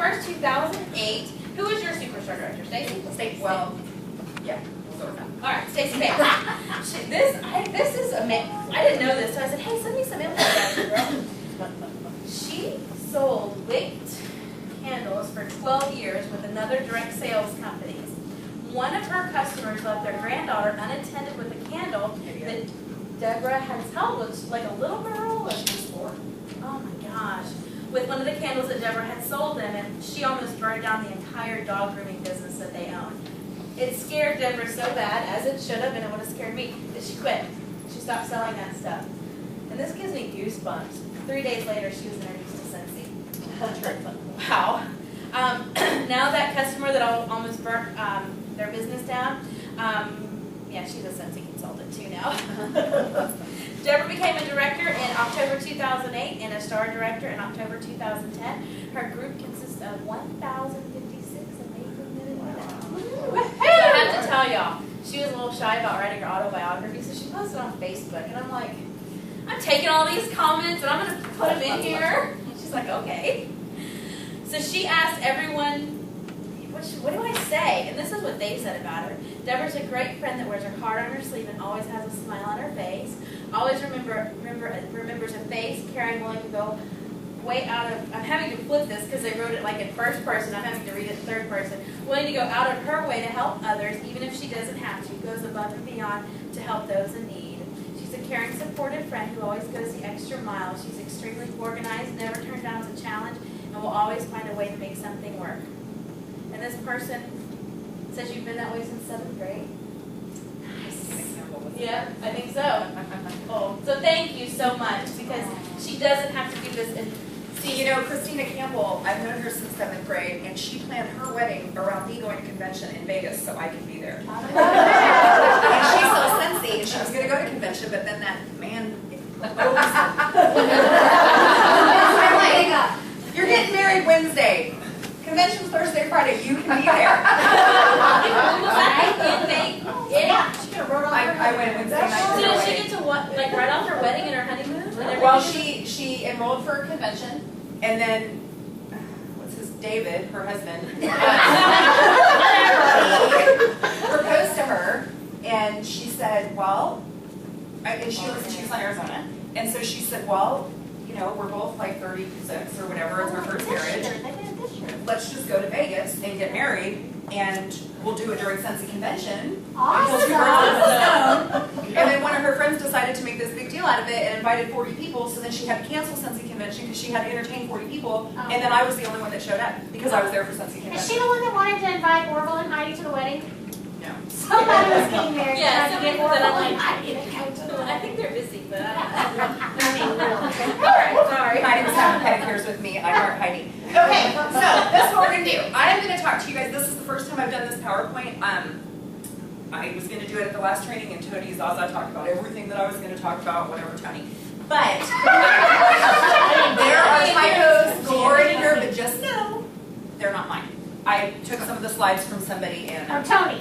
1st, 2008. Who was your Superstore director? Stacy? Stacy. Well, yeah. All right, Stacy Bates. This is amazing. I didn't know this, so I said, hey, send me some info about you, girl. She sold wicked candles for 12 years with another direct sales company. One of her customers left their granddaughter unattended with a candle that Debra has held with, like a little girl, or she's 4. Oh my gosh. With one of the candles that Debra had sold them, and she almost burned down the entire dog grooming business that they owned. It scared Debra so bad, as it should have, and it would have scared me, that she quit. She stopped selling that stuff. And this gives me goosebumps. 3 days later, she was introduced to Scentsy. Wow. Now that customer that almost burnt their business down, yeah, she's a Scentsy consultant too now. Debra became a director in October 2008 and a star director in October 2010. Her group consists of 1,056 amazing men and women. So I have to tell y'all, she was a little shy about writing her autobiography, so she posted on Facebook, and I'm like, I'm taking all these comments and I'm going to put them in here. She's like, okay. So she asked everyone, what do I say? And this is what they said about her. Debra's a great friend that wears her heart on her sleeve and always has a smile on her face. Always remembers a face, caring, willing to go way out of, I'm having to flip this because they wrote it like in first person, I'm having to read it in third person. Willing to go out of her way to help others, even if she doesn't have to. Goes above and beyond to help those in need. She's a caring, supportive friend who always goes the extra mile. She's extremely organized, never turns down a challenge, and will always find a way to make something work. And this person says you've been that way since 7th grade. Nice. Yeah, I think so. Cool. So thank you so much, because she doesn't have to do this. And see, you know, Christina Campbell, I've known her since 7th grade, and she planned her wedding around me going to convention in Vegas so I could be there. And she's so Scentsy, and she was going to go to convention, but then that man I'm like, you're getting married Wednesday. Convention's Thursday, Friday. You can be there. I went Wednesday night. So did she get to what? Like right off her wedding and her honeymoon? Well, she enrolled for a convention, and then what's his David, her husband, proposed to her, and she said, well, and she was in Tucson, Arizona, and so she said, well, you know, we're both like 36 or whatever, it's our first marriage. Let's just go to Vegas and get married, and we'll do it during Scentsy Convention. Awesome. And then one of her friends decided to make this big deal out of it and invited 40 people, so then she had to cancel Scentsy Convention because she had to entertain 40 people, and then I was the only one that showed up because I was there for Scentsy Convention. Is she the one that wanted to invite Orville and Heidi to the wedding? No. Somebody was getting married. Yeah, so somebody Orville that I'm and like, Heidi to come to the I wedding. think they're busy, but I Alright, sorry. Heidi was having pedicures with me. I heart Heidi. Okay, so that's what we're going to do. I am going to talk to you guys. This is the first time I've done this PowerPoint. I was going to do it at the last training, and Tony Zaza talked about everything that I was going to talk about, whatever, Tony. But there are typos galore in here, but just know they're not mine. I took some of the slides from somebody and From Tony.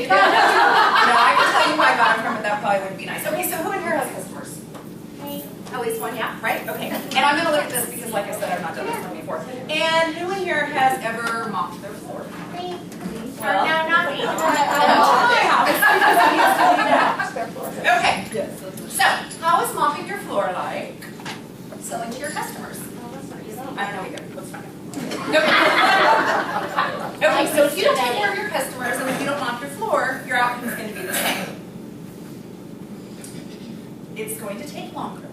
No, I can tell you who I got them from, but that probably wouldn't be nice. Okay, so who in here has customers? Me. At least one, yeah, right? Okay. And I'm going to look at this because, like I said, I've not done this one before. And who in here has ever mopped their floor? Me. Well, No, not me. Okay. So, how is mopping your floor like? Selling to your customers. I don't know either. Let's find out. Okay, so if you don't take care of your customers and if you don't mop your floor, your outcome is going to be the same. It's going to take longer,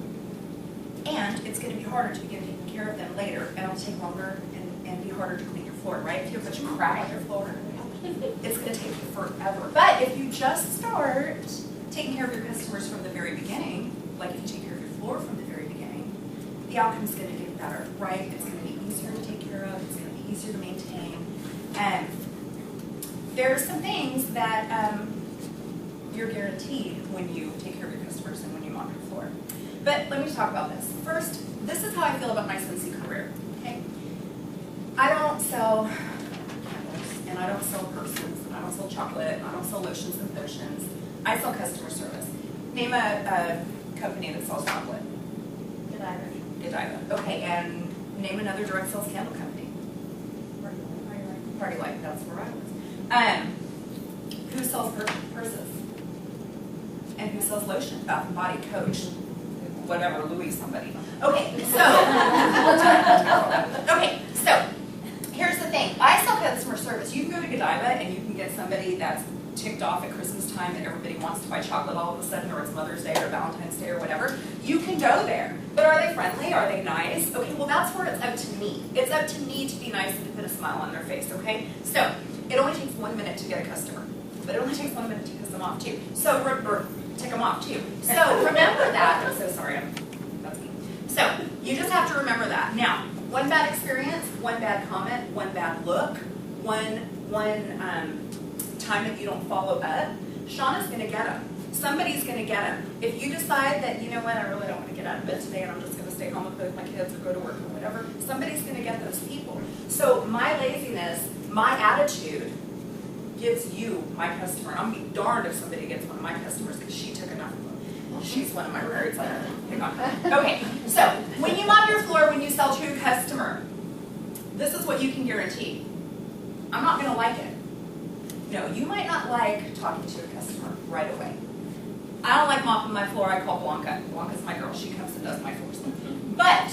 and it's going to be harder to begin taking care of them later, and it'll take longer and be harder to clean your floor, right? If you have such crap on your floor, it's going to take you forever. But if you just start taking care of your customers from the very beginning, like if you take care of your floor from the very beginning, the outcome is going to get better, right? It's going to be easier to take care of, it's going to be easier to maintain. And there are some things that you're guaranteed when you take care of your customers and when you mop your floor. But let me talk about this. First, this is how I feel about my Scentsy career, okay? I don't sell candles, and I don't sell purses, and I don't sell chocolate, and I don't sell lotions and potions. I sell customer service. Name a company that sells chocolate. Godiva. Godiva. Okay, and name another direct sales candle company. Party Light, that's where I was. Who sells purses? And who sells lotion? Bath and Body, Coach, whatever, Louis somebody. Okay, so here's the thing. I sell customer service. You can go to Godiva and you can get somebody that's ticked off at Christmas time that everybody wants to buy chocolate all of a sudden, or it's Mother's Day or Valentine's Day or whatever. You can go there. But are they friendly? Are they nice? Okay, well that's where it's up to me. It's up to me to be nice and to put a smile on their face, okay? So, it only takes 1 minute to get a customer. But it only takes 1 minute to piss them off too. So, or tick them off too. So, remember that. I'm so sorry, that's me. So, you just have to remember that. Now, one bad experience, one bad comment, one bad look, one time that you don't follow up, Shauna's going to get them. Somebody's going to get them. If you decide that, you know what, I really don't want to get out of bed today and I'm just going to stay home and play with my kids or go to work or whatever, somebody's going to get those people. So my laziness, my attitude gives you my customer. I'm going to be darned if somebody gets one of my customers because she took enough of them. She's one of my rarity. Okay, so when you mop your floor, when you sell to a customer, this is what you can guarantee. I'm not going to like it. No, you might not like talking to a customer right away. I don't like mopping my floor. I call Blanca. Blanca's my girl. She comes and does my floors. But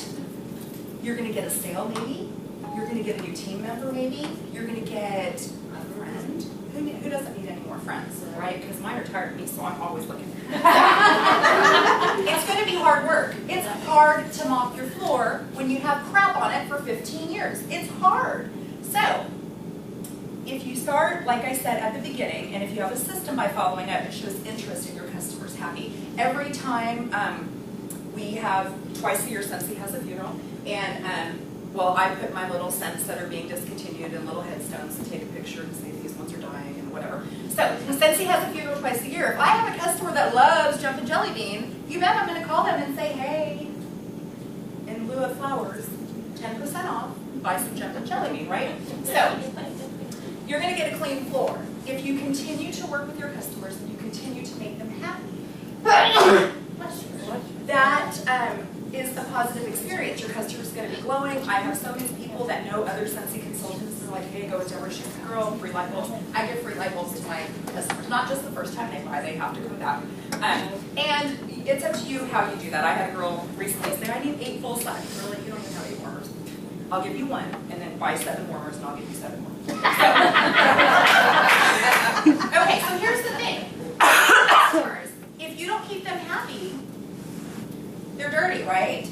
you're going to get a sale maybe. You're going to get a new team member maybe. You're going to get a friend. Who doesn't need any more friends, right? Because mine are tired of me, so I'm always looking. It's going to be hard work. It's hard to mop your floor when you have crap on it for 15 years. It's hard. So, if you start, like I said at the beginning, and if you have a system by following up, it shows interest in your customers happy. Every time we have, twice a year, Sensi has a funeral, and well, I put my little scents that are being discontinued in little headstones and take a picture and say these ones are dying and whatever. So, Sensi has a funeral twice a year. If I have a customer that loves Jumpin' Jelly Bean, you bet I'm going to call them and say, hey, in lieu of flowers, 10% off, buy some Jumpin' Jelly Bean, right? So, you're going to get a clean floor. If you continue to work with your customers and you continue to make them happy, that is a positive experience. Your customer's going to be glowing. I have so many people that know other Sensi consultants. They're like, hey, go with Debra, she's a girl, free light bulbs. I give free light bulbs to my customers. Not just the first time they buy, they have to come back. And it's up to you how you do that. I had a girl recently say, I need 8 full size. We're like, you don't even have 8 warmers. I'll give you 1, and then buy 7 warmers, and I'll give you 7 more. Okay, so here's the thing. Customers, if you don't keep them happy, they're dirty, right?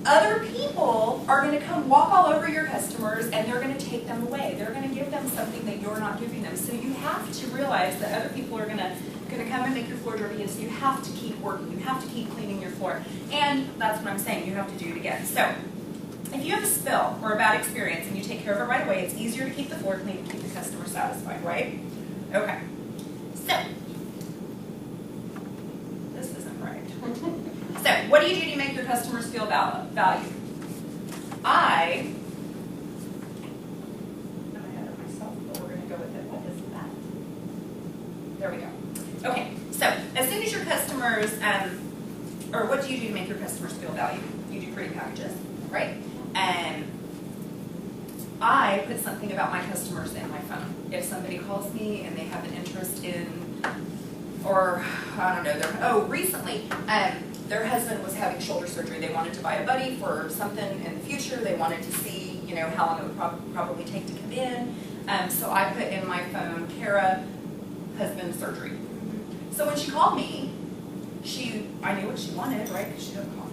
Other people are going to come walk all over your customers and they're going to take them away. They're going to give them something that you're not giving them. So you have to realize that other people are going to come and make your floor dirty, and so you have to keep working. You have to keep cleaning your floor. And that's what I'm saying you have to do it again. So if you have a spill or a bad experience and you take care of it right away, it's easier to keep the floor clean and keep the customer satisfied, right? Okay. So, this isn't right. So, what do you do to make your customers feel valued? I'm ahead of myself, but we're going to go with it. What is that? There we go. Okay. So, as soon as your customers, or what do you do to make your customers feel valued? You do pretty packages, right? And I put something about my customers in my phone. If somebody calls me and they have an interest in, or I don't know, recently their husband was having shoulder surgery. They wanted to buy a buddy for something in the future. They wanted to see, you know, how long it would probably take to come in. So I put in my phone, Kara, husband surgery. So when she called me, I knew what she wanted, right? Because she doesn't call me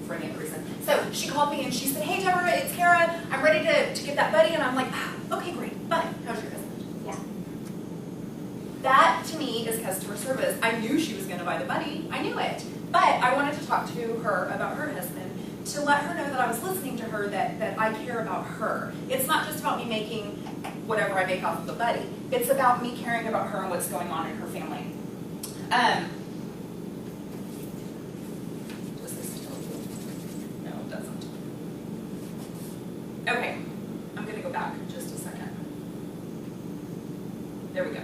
for any other reason. So she called me and she said, hey Debra, it's Kara. I'm ready to get that buddy. And I'm like, okay, great. Bye. How's your husband? Yeah. That to me is customer service. I knew she was going to buy the buddy. I knew it. But I wanted to talk to her about her husband to let her know that I was listening to her, that I care about her. It's not just about me making whatever I make off of the buddy. It's about me caring about her and what's going on in her family. Does this tell you? No, it doesn't. Okay, I'm going to go back just a second. There we go.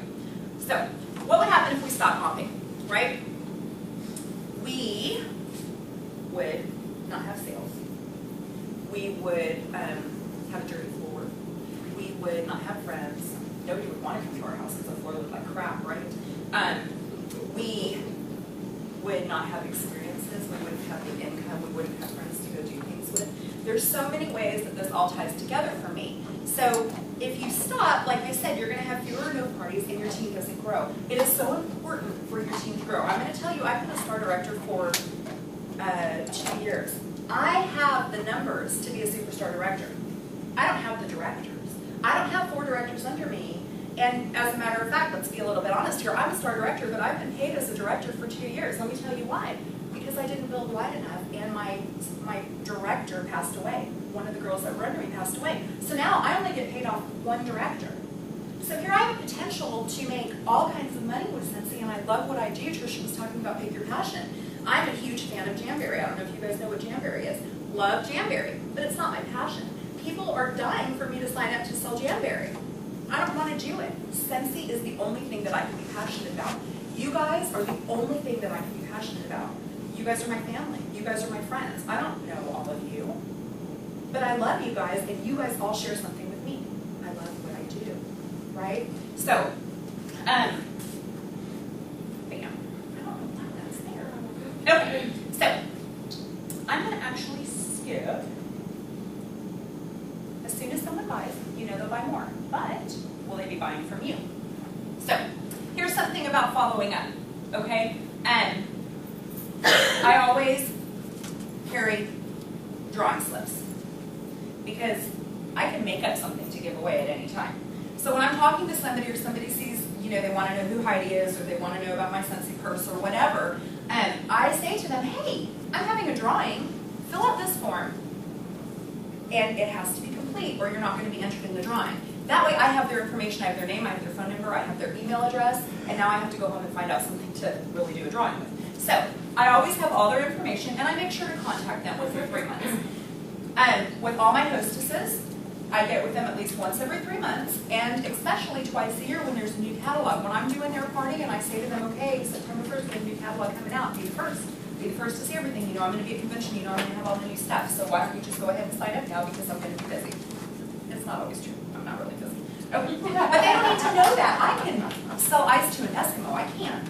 So, what would happen if we stopped mopping, right? We would not have sales. We would have a dirty floor. We would not have not have experiences, we wouldn't have the income, we wouldn't have friends to go do things with. There's so many ways that this all ties together for me. So if you stop, like I said, you're going to have fewer or no parties and your team doesn't grow. It is so important for your team to grow. I'm going to tell you, I've been a STAR director for 2 years. I have the numbers to be a superstar director. I don't have the directors. I don't have 4 directors under me. And as a matter of fact, let's be a little bit honest here, I'm a STAR director, but I've been paid as a director for 2 years. Let me tell you why. Because I didn't build wide enough, and my director passed away. One of the girls that were under me passed away. So now I only get paid off 1 director. So here I have potential to make all kinds of money with Scentsy, and I love what I do. Tricia was talking about pick your passion. I'm a huge fan of Jamberry. I don't know if you guys know what Jamberry is. Love Jamberry, but it's not my passion. People are dying for me to sign up to sell Jamberry. I don't want to do it. Scentsy is the only thing that I can be passionate about. You guys are the only thing that I can be passionate about. You guys are my family. You guys are my friends. I don't know all of you, but I love you guys, and you guys all share something with me. I love what I do, right? So, bam. I don't know why that's there. Okay, so I'm going to actually skip. As soon as someone buys, you know they'll buy more, but will they be buying from you? So, here's something about following up, okay? And I always carry drawing slips because I can make up something to give away at any time. So when I'm talking to somebody or somebody sees, you know, they want to know who Heidi is or they want to know about my Scentsy purse or whatever, I say to them, hey, I'm having a drawing, fill out this form. And it has to be complete or you're not going to be entered in the drawing. That way I have their information, I have their name, I have their phone number, I have their email address, and now I have to go home and find out something to really do a drawing with. So I always have all their information and I make sure to contact them within 3 months. With all my hostesses, I get with them at least once every 3 months, and especially twice a year when there's a new catalog. When I'm doing their party and I say to them, okay, September 1st, we have a new catalog coming out, be the first. Be the first to see everything. You know I'm going to be at convention, you know I'm going to have all the new stuff, so why don't you just go ahead and sign up now because I'm going to be busy. It's not always true. I'm not really busy. Okay. But they don't need to know that. I can sell ice to an Eskimo. I can.